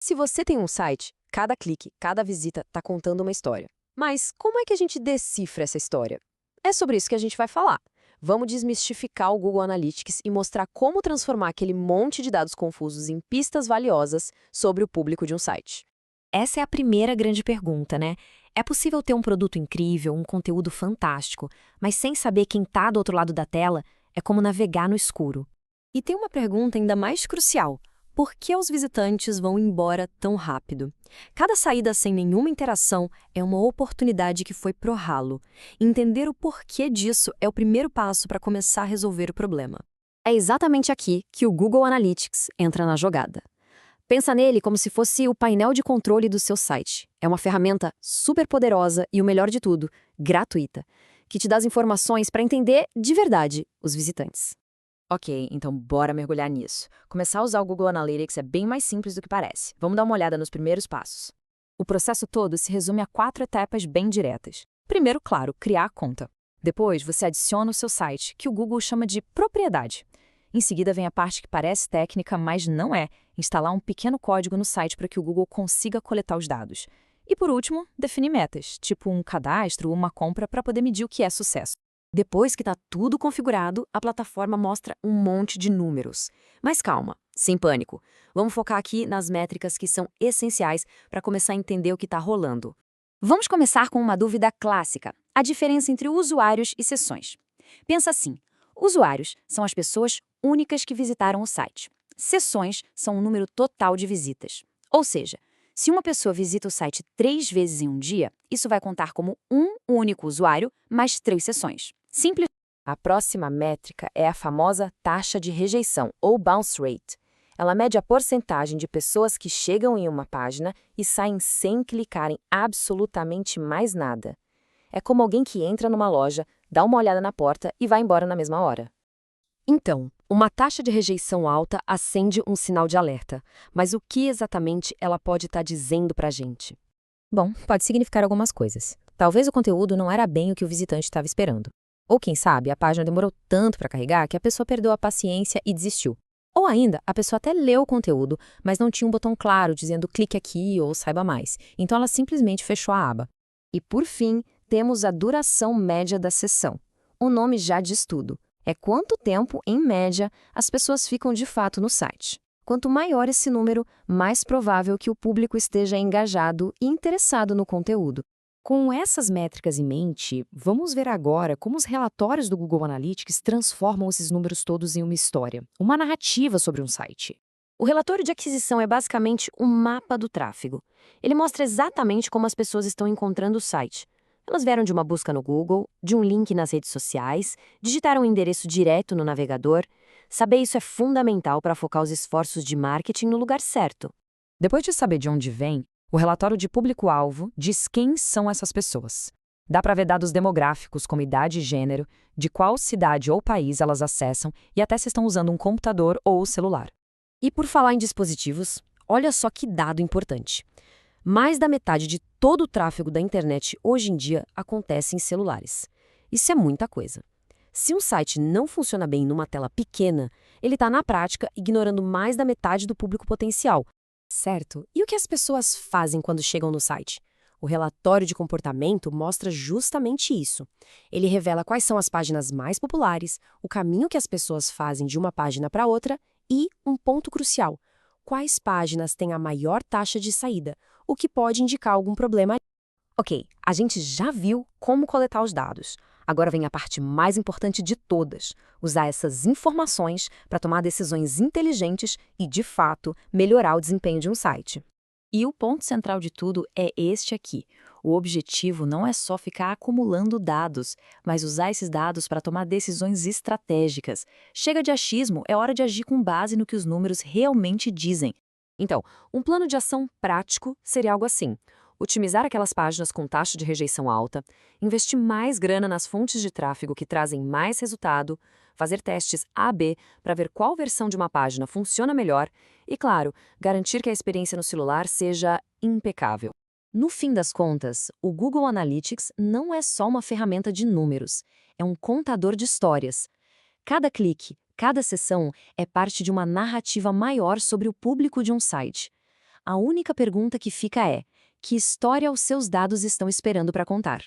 Se você tem um site, cada clique, cada visita está contando uma história. Mas como é que a gente decifra essa história? É sobre isso que a gente vai falar. Vamos desmistificar o Google Analytics e mostrar como transformar aquele monte de dados confusos em pistas valiosas sobre o público de um site. Essa é a primeira grande pergunta, né? É possível ter um produto incrível, um conteúdo fantástico, mas sem saber quem está do outro lado da tela? É como navegar no escuro. E tem uma pergunta ainda mais crucial. Por que os visitantes vão embora tão rápido? Cada saída sem nenhuma interação é uma oportunidade que foi pro ralo. Entender o porquê disso é o primeiro passo para começar a resolver o problema. É exatamente aqui que o Google Analytics entra na jogada. Pensa nele como se fosse o painel de controle do seu site. É uma ferramenta super poderosa e, o melhor de tudo, gratuita, que te dá as informações para entender de verdade os visitantes. Ok, então bora mergulhar nisso. Começar a usar o Google Analytics é bem mais simples do que parece. Vamos dar uma olhada nos primeiros passos. O processo todo se resume a 4 etapas bem diretas. Primeiro, claro, criar a conta. Depois, você adiciona o seu site, que o Google chama de propriedade. Em seguida, vem a parte que parece técnica, mas não é: instalar um pequeno código no site para que o Google consiga coletar os dados. E por último, definir metas, tipo um cadastro ou uma compra para poder medir o que é sucesso. Depois que está tudo configurado, a plataforma mostra um monte de números. Mas calma, sem pânico. Vamos focar aqui nas métricas que são essenciais para começar a entender o que está rolando. Vamos começar com uma dúvida clássica: a diferença entre usuários e sessões. Pensa assim: usuários são as pessoas únicas que visitaram o site. Sessões são o número total de visitas. Ou seja, se uma pessoa visita o site 3 vezes em um dia, isso vai contar como um único usuário mais 3 sessões. Simples. A próxima métrica é a famosa taxa de rejeição, ou bounce rate. Ela mede a porcentagem de pessoas que chegam em uma página e saem sem clicar em absolutamente mais nada. É como alguém que entra numa loja, dá uma olhada na porta e vai embora na mesma hora. Então, uma taxa de rejeição alta acende um sinal de alerta. Mas o que exatamente ela pode estar dizendo para a gente? Bom, pode significar algumas coisas. Talvez o conteúdo não era bem o que o visitante estava esperando. Ou quem sabe, a página demorou tanto para carregar que a pessoa perdeu a paciência e desistiu. Ou ainda, a pessoa até leu o conteúdo, mas não tinha um botão claro dizendo clique aqui ou saiba mais. Então ela simplesmente fechou a aba. E por fim, temos a duração média da sessão. O nome já diz tudo. É quanto tempo, em média, as pessoas ficam de fato no site. Quanto maior esse número, mais provável que o público esteja engajado e interessado no conteúdo. Com essas métricas em mente, vamos ver agora como os relatórios do Google Analytics transformam esses números todos em uma história, uma narrativa sobre um site. O relatório de aquisição é basicamente um mapa do tráfego. Ele mostra exatamente como as pessoas estão encontrando o site. Elas vieram de uma busca no Google, de um link nas redes sociais, digitaram um endereço direto no navegador. Saber isso é fundamental para focar os esforços de marketing no lugar certo. Depois de saber de onde vem, o relatório de público-alvo diz quem são essas pessoas. Dá para ver dados demográficos como idade e gênero, de qual cidade ou país elas acessam e até se estão usando um computador ou celular. E por falar em dispositivos, olha só que dado importante. Mais da metade de todo o tráfego da internet hoje em dia acontece em celulares. Isso é muita coisa. Se um site não funciona bem numa tela pequena, ele está, na prática, ignorando mais da metade do público potencial. Certo? E o que as pessoas fazem quando chegam no site? O relatório de comportamento mostra justamente isso. Ele revela quais são as páginas mais populares, o caminho que as pessoas fazem de uma página para outra e, um ponto crucial, quais páginas têm a maior taxa de saída, o que pode indicar algum problema. Ok, a gente já viu como coletar os dados. Agora vem a parte mais importante de todas: usar essas informações para tomar decisões inteligentes e, de fato, melhorar o desempenho de um site. E o ponto central de tudo é este aqui. O objetivo não é só ficar acumulando dados, mas usar esses dados para tomar decisões estratégicas. Chega de achismo, é hora de agir com base no que os números realmente dizem. Então, um plano de ação prático seria algo assim: otimizar aquelas páginas com taxa de rejeição alta, investir mais grana nas fontes de tráfego que trazem mais resultado, fazer testes A/B para ver qual versão de uma página funciona melhor e, claro, garantir que a experiência no celular seja impecável. No fim das contas, o Google Analytics não é só uma ferramenta de números, é um contador de histórias. Cada clique, cada sessão é parte de uma narrativa maior sobre o público de um site. A única pergunta que fica é: que história os seus dados estão esperando para contar?